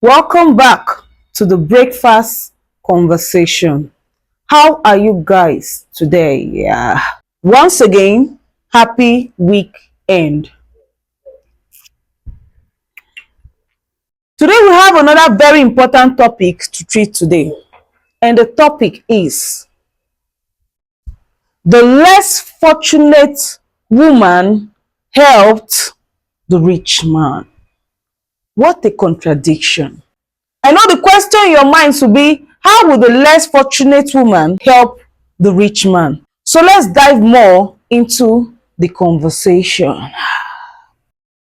Welcome back to the breakfast conversation. How are you guys today? Yeah. Once again, happy weekend. Today we have another very important topic to treat today. And the topic is the less fortunate woman helped the rich man. What a contradiction. I know the question in your mind should be, how will the less fortunate woman help the rich man? So let's dive more into the conversation.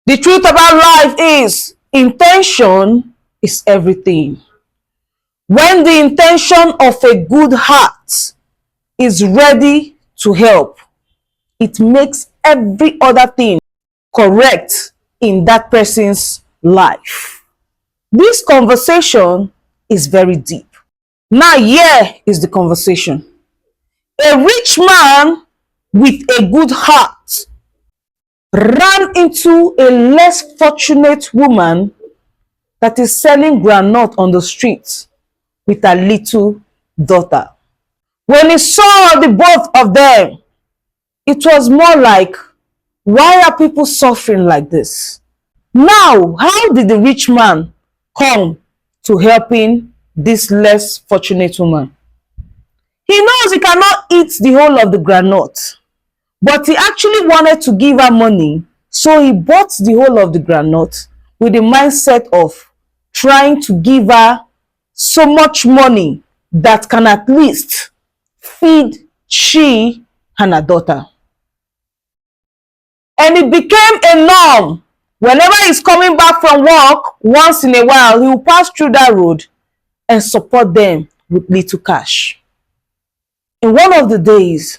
The truth about life is, intention is everything. When the intention of a good heart is ready to help, it makes every other thing correct in that person's life. This conversation is very deep. Now, here is the conversation. A rich man with a good heart ran into a less fortunate woman that is selling groundnut on the street with her little daughter. When he saw the both of them, it was more like, why are people suffering like this? Now, how did the rich man come to helping this less fortunate woman? He knows he cannot eat the whole of the groundnut, but he actually wanted to give her money, so he bought the whole of the groundnut with the mindset of trying to give her so much money that can at least feed she and her daughter. And it became a norm. Whenever he's coming back from work, once in a while, he will pass through that road and support them with little cash. In one of the days,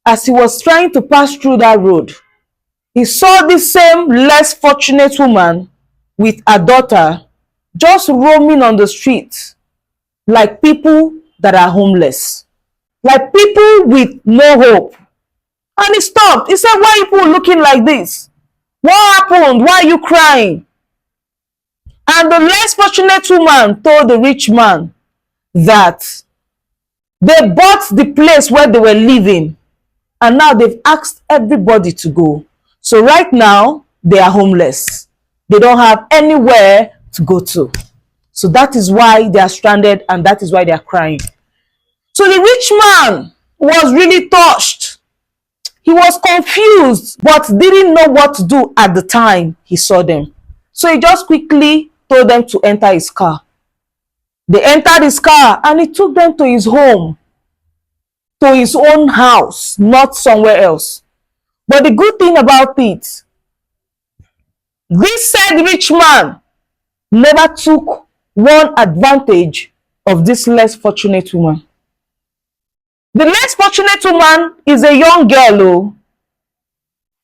as he was trying to pass through that road, he saw this same less fortunate woman with her daughter just roaming on the street like people that are homeless, like people with no hope. And he stopped. He said, why are people looking like this? What happened? Why are you crying? And the less fortunate woman told the rich man that they bought the place where they were living and now they've asked everybody to go. So right now, they are homeless. They don't have anywhere to go to. So that is why they are stranded and that is why they are crying. So the rich man was really touched. He was confused, but didn't know what to do at the time he saw them. So he just quickly told them to enter his car. They entered his car and he took them to his home, to his own house, not somewhere else. But the good thing about it, this said rich man never took one advantage of this less fortunate woman. The less fortunate woman is a young girl,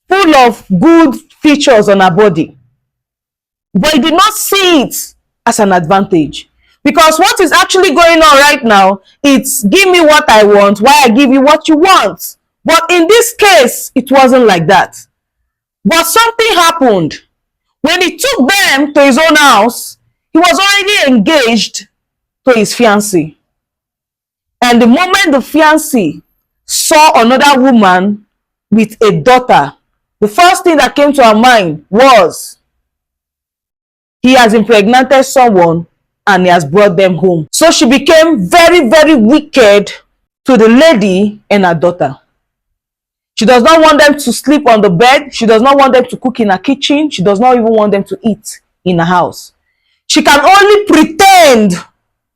full of good features on her body. But he did not see it as an advantage. Because what is actually going on right now, it's give me what I want, while I give you what you want. But in this case, it wasn't like that. But something happened. When he took them to his own house, he was already engaged to his fiancée. And the moment the fiancé saw another woman with a daughter, the first thing that came to her mind was, he has impregnated someone and he has brought them home. So she became very, very wicked to the lady and her daughter. She does not want them to sleep on the bed. She does not want them to cook in her kitchen. She does not even want them to eat in her house. She can only pretend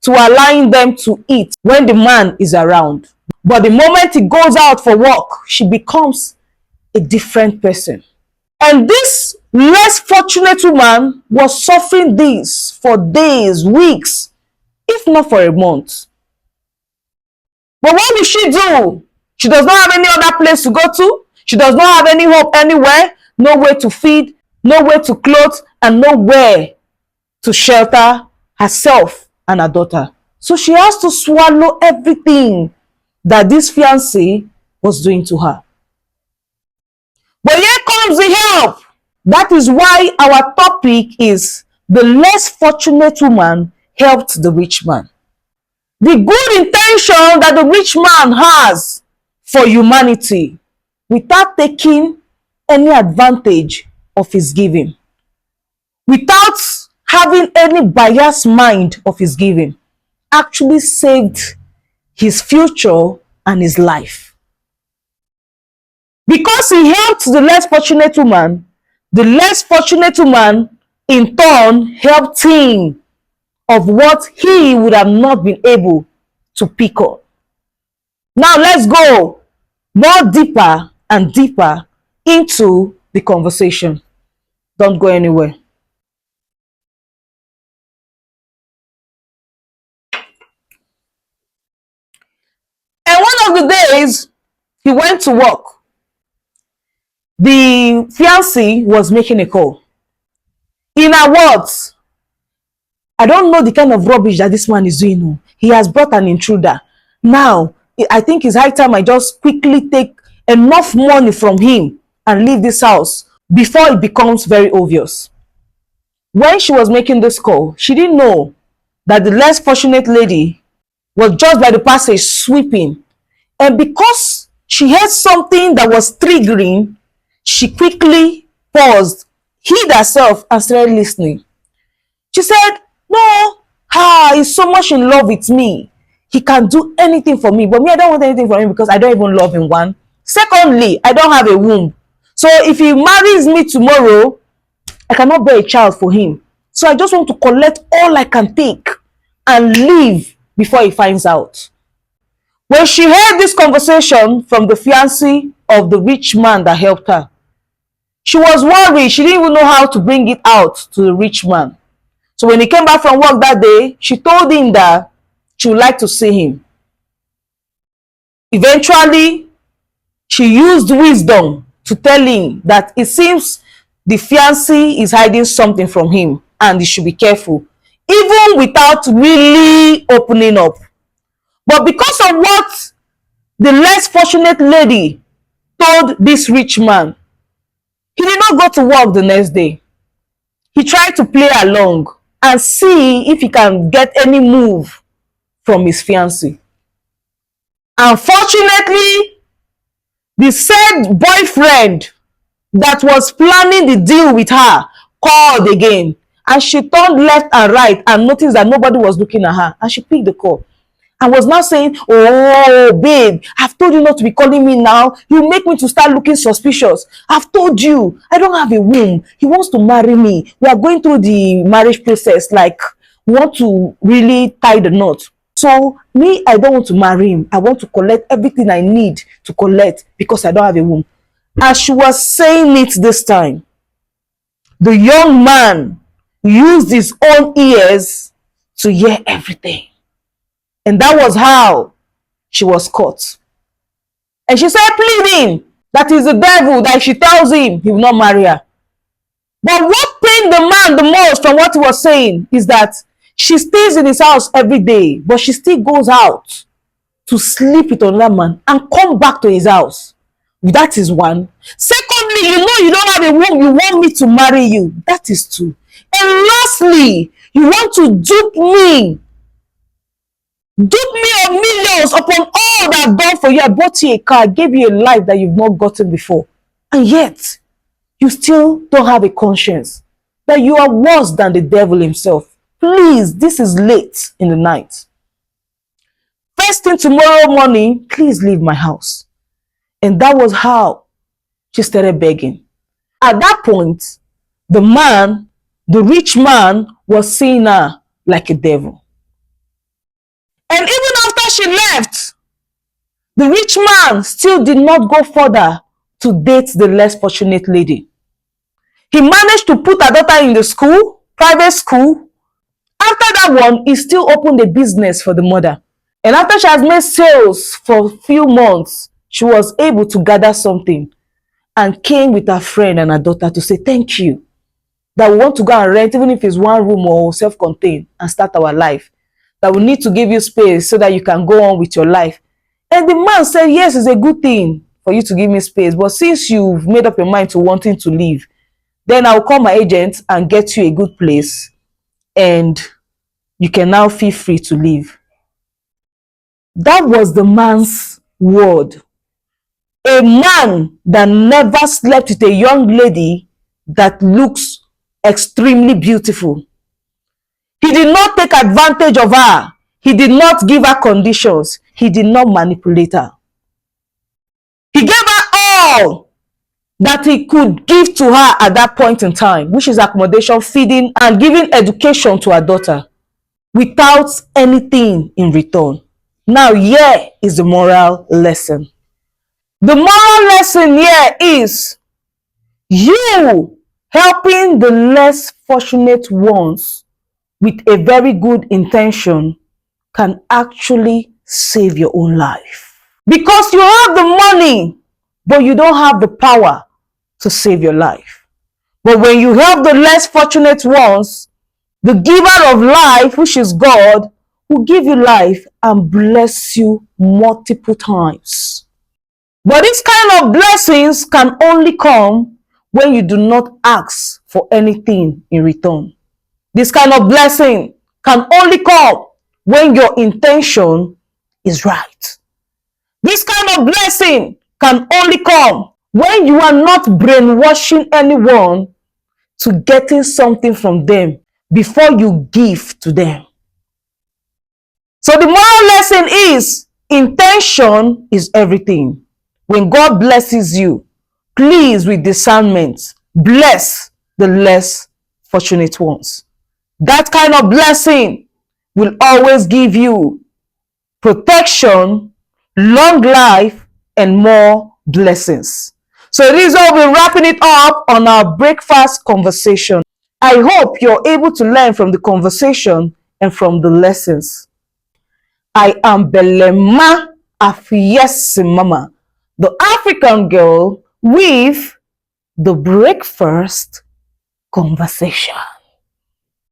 to allowing them to eat when the man is around. But the moment he goes out for work, she becomes a different person. And this less fortunate woman was suffering this for days, weeks, if not for a month. But what did she do? She does not have any other place to go to. She does not have any hope anywhere, nowhere to feed, nowhere to clothe, and nowhere to shelter herself and her daughter. So she has to swallow everything that this fiancé was doing to her. But here comes the help. That is why our topic is the less fortunate woman helped the rich man. The good intention that the rich man has for humanity without taking any advantage of his giving, without having any biased mind of his giving, actually saved his future and his life. Because he helped the less fortunate woman, the less fortunate woman in turn helped him of what he would have not been able to pick up. Now let's go more deeper and deeper into the conversation. Don't go anywhere. And one of the days, he went to work. The fiancé was making a call. In her words, I don't know the kind of rubbish that this man is doing. He has brought an intruder. Now, I think it's high time I just quickly take enough money from him and leave this house before it becomes very obvious. When she was making this call, she didn't know that the less fortunate lady was just by the passage sweeping. And because she heard something that was triggering, she quickly paused, hid herself, and started listening. She said, no, he's so much in love with me. He can do anything for me. But me, I don't want anything from him because I don't even love him, one. Secondly, I don't have a womb. So if he marries me tomorrow, I cannot bear a child for him. So I just want to collect all I can take and leave before he finds out. When she heard this conversation from the fiancé of the rich man that helped her, she was worried. She didn't even know how to bring it out to the rich man. So when he came back from work that day, she told him that she would like to see him. Eventually, she used wisdom to tell him that it seems the fiancé is hiding something from him and he should be careful, even without really opening up. But because of what the less fortunate lady told this rich man, he did not go to work the next day. He tried to play along and see if he can get any move from his fiancé. Unfortunately, the said boyfriend that was planning the deal with her called again, and she turned left and right and noticed that nobody was looking at her, and she picked the call and was now saying, oh babe, I've told you not to be calling me now. You make me to start looking suspicious. I've told you I don't have a womb. He wants to marry me. We are going through the marriage process, like we want to really tie the knot. So me, I don't want to marry him. I want to collect everything I need to collect because I don't have a womb. As she was saying it this time, the young man used his own ears to hear everything. And that was how she was caught. And she said, pleading that is the devil, that if she tells him, he will not marry her. But what pained the man the most from what he was saying is that she stays in his house every day, but she still goes out to sleep with another man and come back to his house. That is one. Secondly, you know you don't have a womb, you want me to marry you. That is two. And lastly, you want to dupe me. Dupe me of millions upon all that I've done for you. I bought you a car, I gave you a life that you've not gotten before. And yet, you still don't have a conscience that you are worse than the devil himself. Please, this is late in the night. First thing tomorrow morning, please leave my house. And that was how she started begging. At that point, the man, the rich man, was seeing her like a devil. And even after she left, the rich man still did not go further to date the less fortunate lady. He managed to put her daughter in the school, private school. After that one, he still opened a business for the mother. And after she has made sales for a few months, she was able to gather something and came with her friend and her daughter to say thank you. That we want to go and rent, even if it's one room or self-contained, and start our life. That we need to give you space so that you can go on with your life. And the man said, yes, it's a good thing for you to give me space. But since you've made up your mind to wanting to leave, then I'll call my agent and get you a good place and you can now feel free to leave. That was the man's word. A man that never slept with a young lady that looks extremely beautiful. He did not take advantage of her. He did not give her conditions. He did not manipulate her. He gave her all that he could give to her at that point in time, which is accommodation, feeding, and giving education to her daughter, without anything in return. Now, here is the moral lesson. The moral lesson here is you helping the less fortunate ones with a very good intention can actually save your own life. Because you have the money, but you don't have the power to save your life. But when you help the less fortunate ones, the giver of life, which is God, will give you life and bless you multiple times. But this kind of blessings can only come when you do not ask for anything in return. This kind of blessing can only come when your intention is right. This kind of blessing can only come when you are not brainwashing anyone to getting something from them before you give to them. So the moral lesson is intention is everything. When God blesses you, please with discernment, bless the less fortunate ones. That kind of blessing will always give you protection, long life, and more blessings. So this is how we're wrapping it up on our breakfast conversation. I hope you're able to learn from the conversation and from the lessons. I am Belema Mama, the African girl with the breakfast conversation.